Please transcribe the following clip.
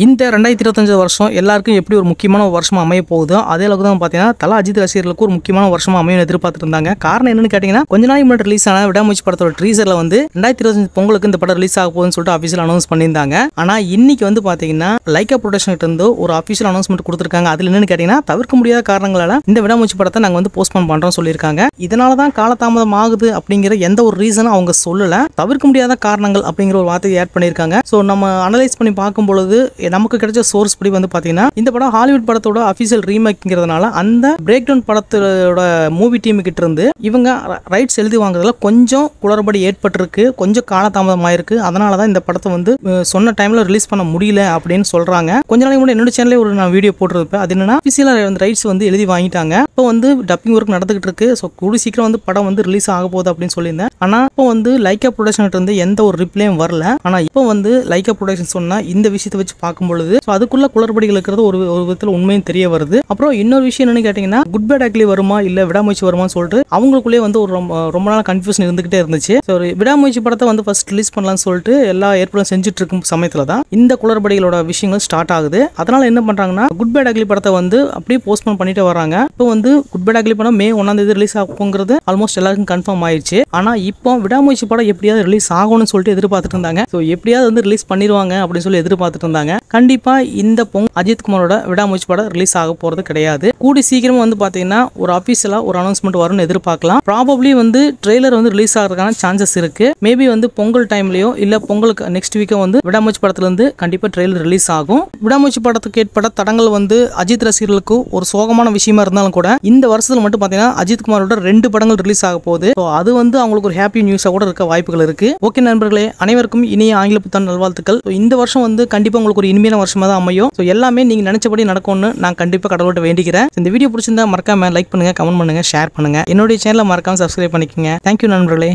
இந்த 2025 வருஷம் எல்லாருக்கும் எப்படி ஒரு முக்கியமான வருஷமா அமைய போகுதோ அதே அளவுக்கு தான் பார்த்தீங்கன்னா தல அஜித் ரசிகர்களுக்கு ஒரு முக்கியமான வருஷமா அமையும் எதிர்பார்த்துட்டு இருந்தாங்க. காரணம் என்னன்னு கேட்டீங்கன்னா, கொஞ்ச நாளைக்கு முன்னாடி ரிலீஸ் ஆன விடாமுயற்சி படத்தோட ட்ரீசர்ல வந்து 2025 பொங்கலுக்கு இந்த படம் ரிலீஸ் ஆக போகுதுன்னு சொல்லிட்டு அஃபிஷியல் அனௌன்ஸ் பண்ணியிருந்தாங்க. ஆனா இன்னைக்கு வந்து பார்த்தீங்கன்னா லைக்கா ப்ரொடக்ஷன் கிட்ட இருந்து ஒரு அஃபிஷியல் அனௌன்ஸ்மெண்ட் கொடுத்துருக்காங்க. அதுல என்னன்னு கேட்டீங்கன்னா, தவிர்க்க முடியாத காரணங்களால இந்த விடாமுயற்சி படத்தை நாங்கள் வந்து போஸ்ட்போன் பண்றோம் சொல்லியிருக்காங்க. இதனால தான் காலதாமதம் ஆகுது அப்படிங்கிற எந்த ஒரு ரீசனும் அவங்க சொல்லல. தவிர்க்க முடியாத காரணங்கள் அப்படிங்கிற ஒரு வார்த்தையை ஆட் பண்ணியிருக்காங்க. ஸோ நம்ம அனலைஸ் பண்ணி பார்க்கும் பொழுது நமக்கு கிடைச்ச சோர்ஸ் படி வந்து பாத்தீங்கன்னா, இந்த படம் ஹாலிவுட் படத்தோட அபிஷியல் ரீமேக்ங்கிறதுனால அந்த பிரேக் டவுன் படத்தோட மூவி டீம் கிட்ட இருந்து இவங்க ரைட்ஸ் எழுதி வாங்குறதுல கொஞ்சம் குளறுபடி ஏற்பட்டிருக்கு, கொஞ்சம் காலதாமதம் ஆயிருக்கு. அதனால தான் இந்த படத்தை வந்து சொன்ன டைம்ல ரிலீஸ் பண்ண முடியல அப்படின்னு சொல்றாங்க. கொஞ்ச நாளைக்கு முன்னாடி என்னோட சேனல்ல ஒரு நான் வீடியோ போட்டிருப்பேன். அது என்னன்னா, அபிஷியலா அந்த ரைட்ஸ் வந்து எழுதி வாங்கிட்டாங்க. இப்போ வந்து டப்பிங் ஒர்க் நடந்துகிட்டு இருக்கு. ஸோ கூடி சீக்கிரம் வந்து படம் வந்து ரிலீஸ் ஆக போகுது அப்படின்னு சொல்லியிருந்தேன். ஆனா இப்போ வந்து லைக்கா ப்ரொடக்ஷன் கிட்ட இருந்து எந்த ஒரு ரிப்ளையும் வரல. ஆனா இப்போ வந்து லைக்கா ப்ரொடக்ஷன் சொன்னா இந்த விஷயத்தை வச்சு பார்க்கும் பொழுது அதுக்குள்ள குளறுபடிகள் இருக்கிறது ஒரு விதத்தில் உண்மையும் தெரிய வருது. அப்புறம் இன்னொரு விஷயம் என்னன்னு கேட்டீங்கன்னா, குட் பேட் அக்லி வருமா இல்ல விடாமுயற்சி வருமான்னு சொல்லிட்டு அவங்களுக்குள்ளே வந்து ஒரு ரொம்ப நாள் கன்ஃபியூஷன் இருந்துகிட்டே இருந்துச்சு. விடாமுயற்சி படத்தை வந்து ஃபர்ஸ்ட் ரிலீஸ் பண்ணலாம்னு சொல்லிட்டு எல்லா ஏற்பாடும் செஞ்சுட்டு இருக்கும் சமயத்துல தான் இந்த குளறுபடிகளோட விஷயங்கள் ஸ்டார்ட் ஆகுது. அதனால என்ன பண்றாங்கன்னா, குட் பேட் அக்லி படத்தை வந்து அப்படியே போஸ்ட்போன் பண்ணிட்டு வராங்க. இப்போ வந்து குட் பேட் அக்லி படம் மே 1ஆம் தேதி ரிலீஸ் ஆகுங்கிறது ஆல்மோஸ்ட் எல்லாருக்கும் கன்ஃபார்ம் ஆயிடுச்சு. ஆனா இப்போ விடாமுயற்சி படம் எப்படியாவது ரிலீஸ் ஆகும்னு சொல்லிட்டு எதிர்பார்த்துட்டு இருந்தாங்க. ஸோ எப்படியாவது வந்து ரிலீஸ் பண்ணிடுவாங்க அப்படின்னு சொல்லி எதிர்பார்த்துட்டு இருந்தாங்க. கண்டிப்பா இந்த அஜித் குமாரோட விடாமுயற்சி படம் ரிலீஸ் ஆக போறது கிடையாது. கூடி சீக்கிரம் வந்து பாத்தீங்கன்னா ஒரு அபிஷியலா ஒரு அனௌன்ஸ்மெண்ட் வரும்னு எதிர்பார்க்கலாம். ப்ராபப்லி வந்து ட்ரெய்லர் வந்து ரிலீஸ் ஆகிறதுக்கான சான்சஸ் இருக்கு. மேபி வந்து பொங்கல் டைம்லயோ இல்ல பொங்கலுக்கு நெக்ஸ்ட் வீக்கோ வந்து விடாமுயற்சி படத்துல இருந்து கண்டிப்பா ட்ரெய்லர் ரிலீஸ் ஆகும். விடாமுயற்சி படத்துக்கு ஏற்பட்ட தடங்கள் வந்து அஜித் ரசிகர்களுக்கு ஒரு சோகமான விஷயமா இருந்தாலும் கூட இந்த வருஷத்துல மட்டும் பாத்தீங்கன்னா அஜித் குமாரோட 2 படங்கள் ரிலீஸ் ஆக போகுது. அது வந்து அவங்களுக்கு ஒரு ஹாப்பி நியூஸா கூட இருக்க வாய்ப்புகள் இருக்கு. ஓகே நண்பர்களே, அனைவருக்கும் இனிய ஆங்கில புத்தாண்டு நல்வாழ்த்துக்கள். இந்த வருஷம் வந்து கண்டிப்பா உங்களுக்கு ஒரு இனிமையான வருஷமா தான் அமையும். எல்லாமே நீங்க நினைச்சபடி நடக்கும்னு நான் கண்டிப்பா கடவுள்கிட்ட வேண்டிக்கிறேன். இந்த வீடியோ பிடிச்சிருந்தா மறக்காம லைக் பண்ணுங்க, கமெண்ட் பண்ணுங்க, ஷேர் பண்ணுங்க. என்னுடைய சேனலை மறக்காம சப்ஸ்கிரைப் பண்ணிக்கோங்க. தேங்க்யூ நண்பர்களே.